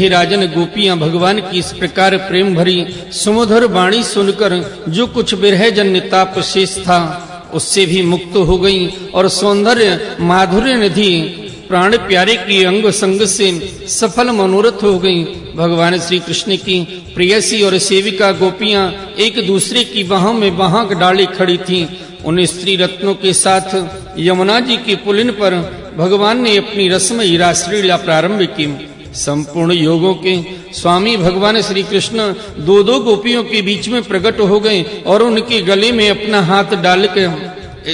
हे राजन, गोपियां भगवान की इस प्रकार प्रेम भरी सुमधुर वाणी सुनकर जो कुछ विरह जन्य ताप शेष था उससे भी मुक्त हो गईं और सौंदर्य माधुर्य निधि प्राण प्यारे की अंग संग से सफल मनोरथ हो गईं। भगवान श्री कृष्ण की प्रेयसी और सेविका गोपियां एक दूसरे की बाहों में बाह डाले खड़ी थीं। उन स्त्री रत्नों के साथ यमुना जी के पुलिन पर भगवान ने अपनी रसमयी रासलीला प्रारंभ की। संपूर्ण योगों के स्वामी भगवान श्री कृष्ण दो दो गोपियों के बीच में प्रकट हो गए और उनके गले में अपना हाथ डालकर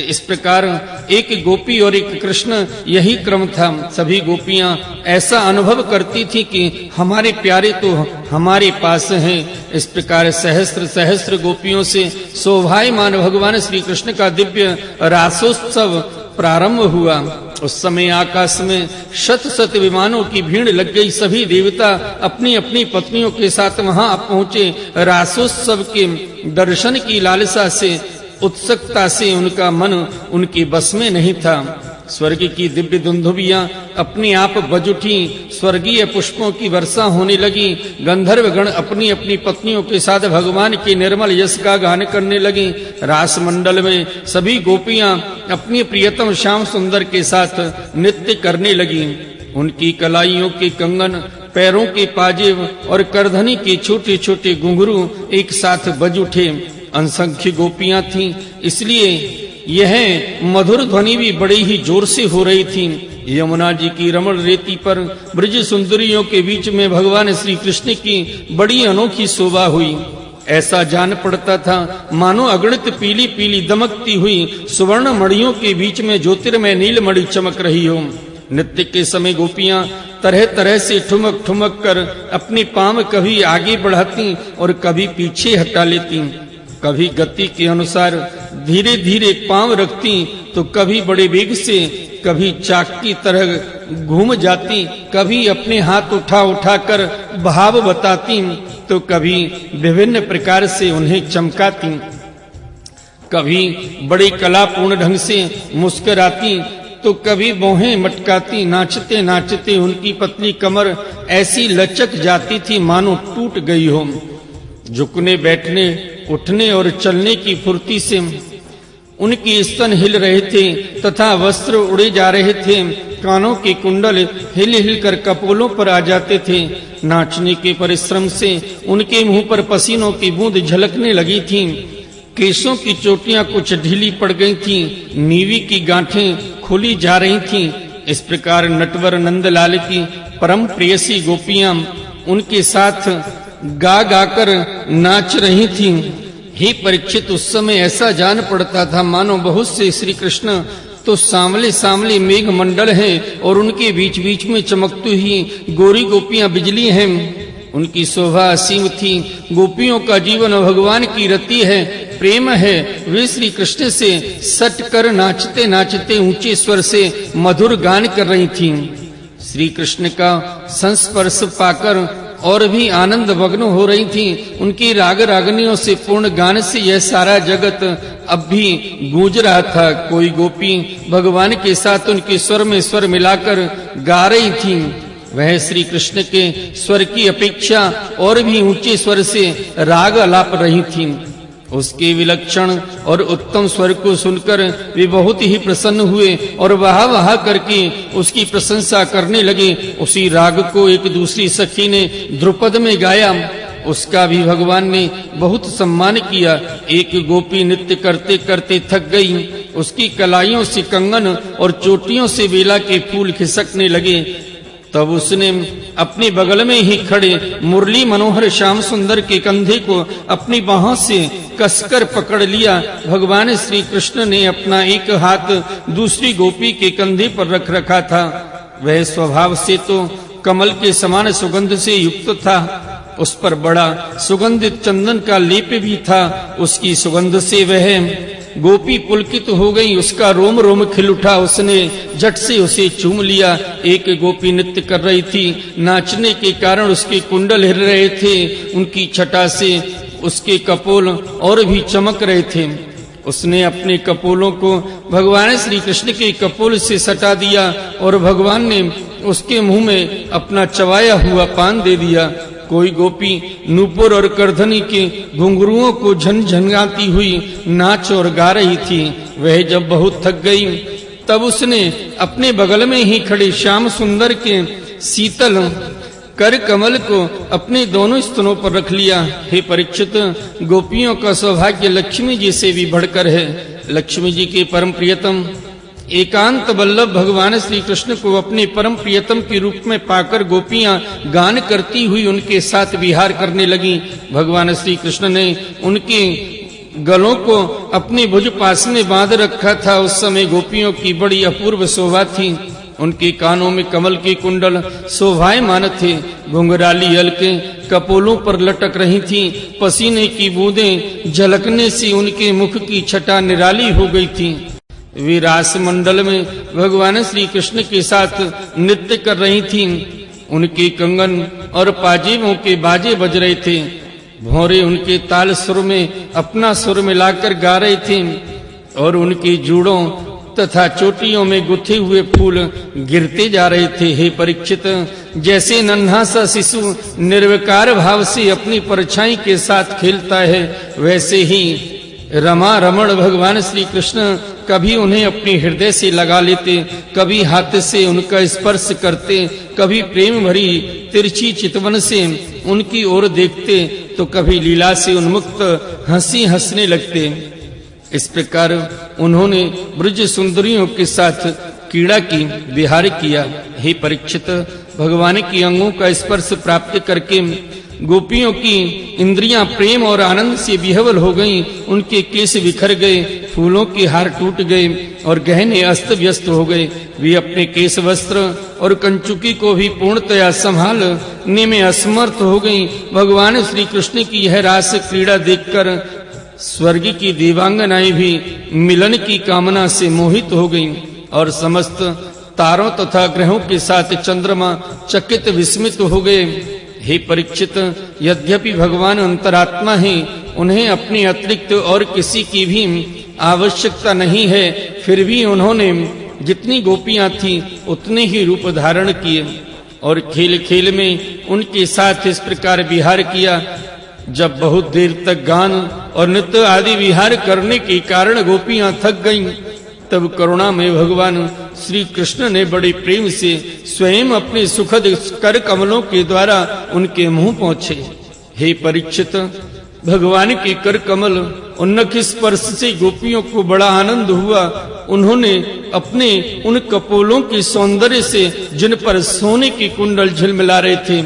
इस प्रकार एक गोपी और एक कृष्ण, यही क्रम था। सभी गोपियां ऐसा अनुभव करती थी कि हमारे प्यारे तो हमारे पास हैं। इस प्रकार सहस्त्र सहस्त्र गोपियों से शोभायमान भगवान श्री कृष्ण का दिव्य रासोत्सव प्रारंभ हुआ। उस समय आकाश में शत शत विमानों की भीड़ लग गई। सभी देवता अपनी अपनी पत्नियों के साथ वहां पहुंचे। रासोत्सव के दर्शन की लालसा से, उत्सुकता से उनका मन उनके बस में नहीं था। स्वर्ग की दिव्य दुंदुभियां अपने आप बज उठी। स्वर्गीय पुष्पों की वर्षा होने लगी। गंधर्व गण अपनी अपनी पत्नियों के साथ भगवान के निर्मल यश का गान करने लगे। रास मंडल में सभी गोपियां अपनी प्रियतम श्याम सुंदर के साथ नृत्य करने लगी। उनकी कलाइयों के कंगन, पैरों के पाजेब और करधनी के छोटे छोटे घुंघरू एक साथ बज उठे। असंख्य गोपियां थीं, इसलिए यह मधुर ध्वनि भी बड़ी ही जोर से हो रही थी। यमुना जी की रमण रेती पर ब्रज सुंदरियों के बीच में भगवान श्री कृष्ण की बड़ी अनोखी शोभा हुई। ऐसा जान पड़ता था मानो अगणित पीली पीली दमकती हुई सुवर्ण मणियों के बीच में ज्योतिर्मय नील मणि चमक रही हो। नृत्य के समय गोपियां तरह तरह से ठुमक ठुमक कर अपने पांव कभी आगे बढ़ाती और कभी पीछे हटा लेती। कभी गति के अनुसार धीरे धीरे पांव रखती तो कभी बड़े वेग से, कभी चाक की तरह घूम जाती, कभी अपने हाथ उठा उठा कर भाव बताती तो कभी विभिन्न प्रकार से उन्हें चमकाती। कभी बड़े कलापूर्ण ढंग से मुस्कुराती तो कभी भौहें मटकाती। नाचते नाचते उनकी पतली कमर ऐसी लचक जाती थी मानो टूट गई हो। झुकने, बैठने, उठने और चलने की फुर्ती से उनके स्तन हिल रहे थे तथा वस्त्र उड़े जा रहे थे। कानों के कुंडल हिल हिल कर कपोलों पर आ जाते थे। नाचने के परिश्रम से उनके मुंह पर पसीनों की बूंद झलकने लगी थी। केशों की चोटियां कुछ ढीली पड़ गई थीं। नीवी की गांठें खुली जा रही थीं। इस प्रकार नटवर नंदलाल की परम प्रेयसी गोपियां उनके साथ गा गाकर नाच रही थीं। हे परीक्षित, उस समय ऐसा जान पड़ता था मानो बहुत से श्री कृष्ण तो सामले सामले मेघ मंडल हैं और उनके बीच बीच में चमकती हुई गोरी गोपियां बिजली हैं। उनकी शोभा असीम थी। गोपियों का जीवन भगवान की रति है, प्रेम है। वे श्री कृष्ण से सट कर नाचते नाचते ऊंचे स्वर से मधुर गान कर रही थीं। श्री कृष्ण का संस्पर्श पाकर और भी आनंद मग्न हो रही थीं। उनकी राग रागनियों से पूर्ण गान से यह सारा जगत अब भी गूंज रहा था। कोई गोपी भगवान के साथ उनके स्वर में स्वर मिलाकर गा रही थीं। वह श्री कृष्ण के स्वर की अपेक्षा और भी ऊंचे स्वर से राग आलाप रही थीं। उसके विलक्षण और उत्तम स्वर को सुनकर वे बहुत ही प्रसन्न हुए और वाह वाह करके उसकी प्रशंसा करने लगे। उसी राग को एक दूसरी सखी ने ध्रुपद में गाया। उसका भी भगवान ने बहुत सम्मान किया। एक गोपी नृत्य करते करते थक गई। उसकी कलाइयों से कंगन और चोटियों से बेला के फूल खिसकने लगे। तब उसने अपने बगल में ही खड़े मुरली मनोहर श्याम सुंदर के कंधे को अपनी बाहों से कसकर पकड़ लिया। भगवान श्री कृष्ण ने अपना एक हाथ दूसरी गोपी के कंधे पर रख रखा था। वह स्वभाव से तो कमल के समान सुगंध से युक्त था। उस पर बड़ा सुगंधित चंदन का लेप भी था। उसकी सुगंध से वह गोपी पुलकित हो गई। उसका रोम रोम खिल उठा। उसने झट से उसे चूम लिया। एक गोपी नृत्य कर रही थी। नाचने के कारण उसके कुंडल हिल रहे थे। उनकी छटा से उसके कपोल और भी चमक रहे थे। उसने अपने कपोलों को भगवान श्री कृष्ण के कपोल से सटा दिया और भगवान ने उसके मुंह में अपना चबाया हुआ पान दे दिया। कोई गोपी नूपुर और करधनी के घुंघरुओं को झनझनाती हुई नाच और गा रही थी। वह जब बहुत थक गई तब उसने अपने बगल में ही खड़े श्याम सुंदर के शीतल कर कमल को अपने दोनों स्तनों पर रख लिया। हे परीक्षित, गोपियों का सौभाग्य लक्ष्मी जी से भी बढ़कर है। लक्ष्मी जी के परम प्रियतम एकांत वल्लभ भगवान श्री कृष्ण को अपने परम प्रियतम के रूप में पाकर गोपियां गान करती हुई उनके साथ विहार करने लगी। भगवान श्री कृष्ण ने उनके गलों को अपने भुज पास में बांध रखा था। उस समय गोपियों की बड़ी अपूर्व शोभा थी। उनके कानों में कमल के कुंडल शोभायमान थे। घुंघराली अलकें कपोलों पर लटक रही थीं। पसीने की बूंदें झलकने से उनके मुख की छटा निराली हो गई थी। वे रास मंडल में भगवान श्री कृष्ण के साथ नृत्य कर रही थीं। उनके कंगन और पाजेबों के बाजे बज रहे थे। भौरे उनके ताल सुर में अपना सुर मिलाकर गा रहे थे और उनके जूड़ों तथा चोटियों में गुथे हुए फूल गिरते जा रहे थे। हे परीक्षित, जैसे नन्हा सा शिशु निर्विकार भाव से अपनी परछाई के साथ खेलता है, वैसे ही रमा रमण भगवान श्री कृष्ण कभी उन्हें अपने हृदय से लगा लेते, कभी हाथ से उनका स्पर्श करते, कभी प्रेम भरी तिरछी चितवन से उनकी ओर देखते, तो कभी लीला से उन्मुक्त हंसी हंसने लगते। इस प्रकार उन्होंने ब्रज सुंदरियों के साथ क्रीड़ा की, विहार किया। हे परीक्षित, भगवान के अंगों का स्पर्श प्राप्त करके गोपियों की इंद्रियां प्रेम और आनंद से विह्वल हो गईं। उनके केश बिखर गए, फूलों के हार टूट गए और गहने अस्त व्यस्त हो गए। वे अपने केश वस्त्र और कंचुकी को भी पूर्णतया संभालने में असमर्थ हो गईं। भगवान श्री कृष्ण की यह रास क्रीड़ा देखकर स्वर्ग की देवांगनाएं भी मिलन की कामना से मोहित हो गईं और समस्त तारों तथा ग्रहों के साथ चंद्रमा चकित विस्मित हो गए। हे परीक्षित, यद्यपि भगवान अंतरात्मा हैं, उन्हें अपने अतिरिक्त और किसी की भी आवश्यकता नहीं है, फिर भी उन्होंने जितनी गोपियां थीं उतने ही रूप धारण किए और खेल खेल में उनके साथ इस प्रकार विहार किया। जब बहुत देर तक गान और नृत्य आदि विहार करने के कारण गोपियां थक गईं, तब करुणा में भगवान श्री कृष्ण ने बड़े प्रेम से स्वयं अपने सुखद कर कमलों के द्वारा उनके मुंह पहुंचे। हे परीक्षित, भगवान के कर कमल उन्नख स्पर्श से गोपियों को बड़ा आनंद हुआ। उन्होंने अपने उन कपोलों के सौंदर्य से, जिन पर सोने के कुंडल झिलमिला रहे थे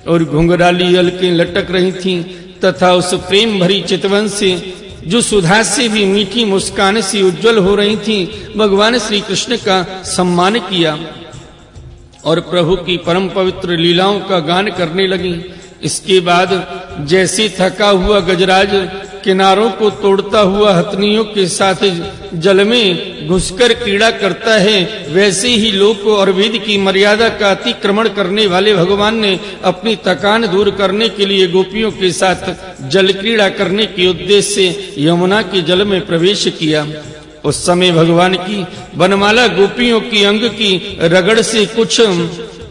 और घुंघराली अलकें लटक रही थीं, तथा उस प्रेम भरी चितवन से जो सुधा से भी मीठी मुस्कान से उज्जवल हो रही थीं, भगवान श्री कृष्ण का सम्मान किया और प्रभु की परम पवित्र लीलाओं का गान करने लगी। इसके बाद जैसे थका हुआ गजराज किनारों को तोड़ता हुआ हथनियों के साथ जल में घुसकर क्रीड़ा करता है, वैसे ही लोक और वेद की मर्यादा का अतिक्रमण करने वाले भगवान ने अपनी थकान दूर करने के लिए गोपियों के साथ जल क्रीड़ा करने के उद्देश्य से यमुना के जल में प्रवेश किया। उस समय भगवान की बनमाला गोपियों की अंग की रगड़ से कुछ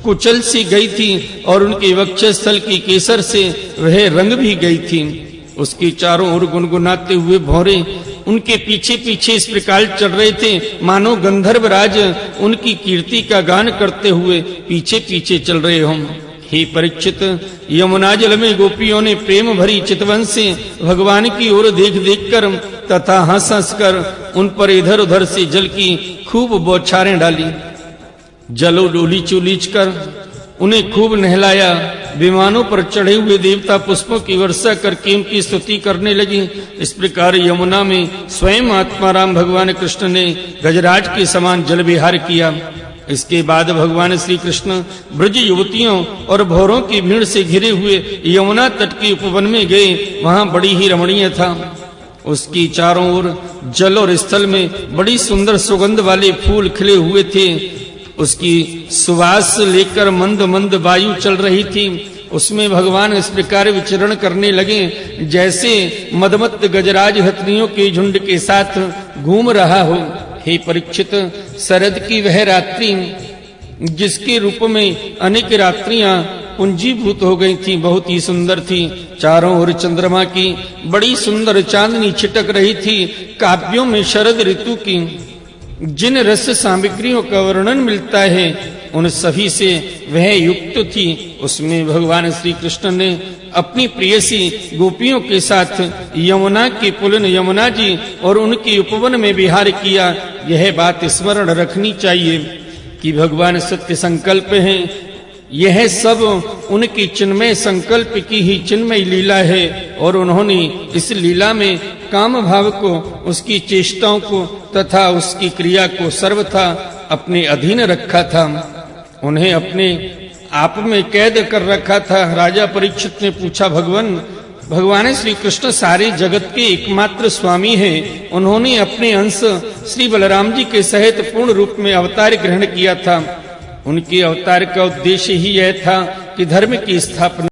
कुचल सी गई थी और उनके वक्षस्थल की केसर से वह रंग भी गई थी। उसके चारों ओर गुनगुनाते हुए भौरे उनके पीछे पीछे इस प्रकार चल रहे थे, मानो गंधर्व राज उनकी कीर्ति का गान करते हुए पीछे पीछे चल रहे हों। हे परीक्षित, यमुना जल में गोपियों ने प्रेम भरी चितवन से भगवान की ओर देख देख कर तथा हंस हंस कर उन पर इधर उधर से जल की खूब बौछारें डाली। जलो डोलीच उलीच कर उन्हें खूब नहलाया। विमानों पर चढ़े हुए देवता पुष्पों की वर्षा करके उनकी स्तुति करने लगी। इस प्रकार यमुना में स्वयं आत्माराम भगवान कृष्ण ने गजराज के समान जल विहार किया। इसके बाद भगवान श्री कृष्ण ब्रज युवतियों और भौरों की भीड़ से घिरे हुए यमुना तट के उपवन में गए। वहां बड़ी ही रमणीय था। उसकी चारों ओर जल और स्थल में बड़ी सुंदर सुगंध वाले फूल खिले हुए थे। उसकी सुवास लेकर मंद मंद वायु चल रही थी। उसमें भगवान इस प्रकार विचरण करने लगे जैसे मदमत्त गजराज हथनियों के झुंड के साथ घूम रहा हो। हे परीक्षित, शरद की वह रात्रि जिसके रूप में अनेक रात्रियां पुंजीभूत हो गई थी, बहुत ही सुंदर थी। चारों ओर चंद्रमा की बड़ी सुंदर चांदनी छिटक रही थी। काव्यों में शरद ऋतु की जिन रस सामग्रियों का वर्णन मिलता है उन सभी से वह युक्त थी। उसमें भगवान श्री कृष्ण ने अपनी प्रियसी गोपियों के साथ यमुना की पुलन यमुना जी और उनकी उपवन में विहार किया। यह बात स्मरण रखनी चाहिए कि भगवान सत्य संकल्प हैं। यह सब उनकी चिन्मय संकल्प की ही चिन्मय लीला है और उन्होंने इस लीला में काम भाव को, उसकी चेष्टाओं को तथा उसकी क्रिया को सर्वथा अपने अधीन रखा था। उन्हें अपने आप में कैद कर रखा था। राजा परीक्षित ने पूछा, भगवान श्री कृष्ण सारे जगत के एकमात्र स्वामी हैं। उन्होंने अपने अंश श्री बलराम जी के सहित पूर्ण रूप में अवतार ग्रहण किया था। उनके अवतार का उद्देश्य ही यह था कि धर्म की स्थापना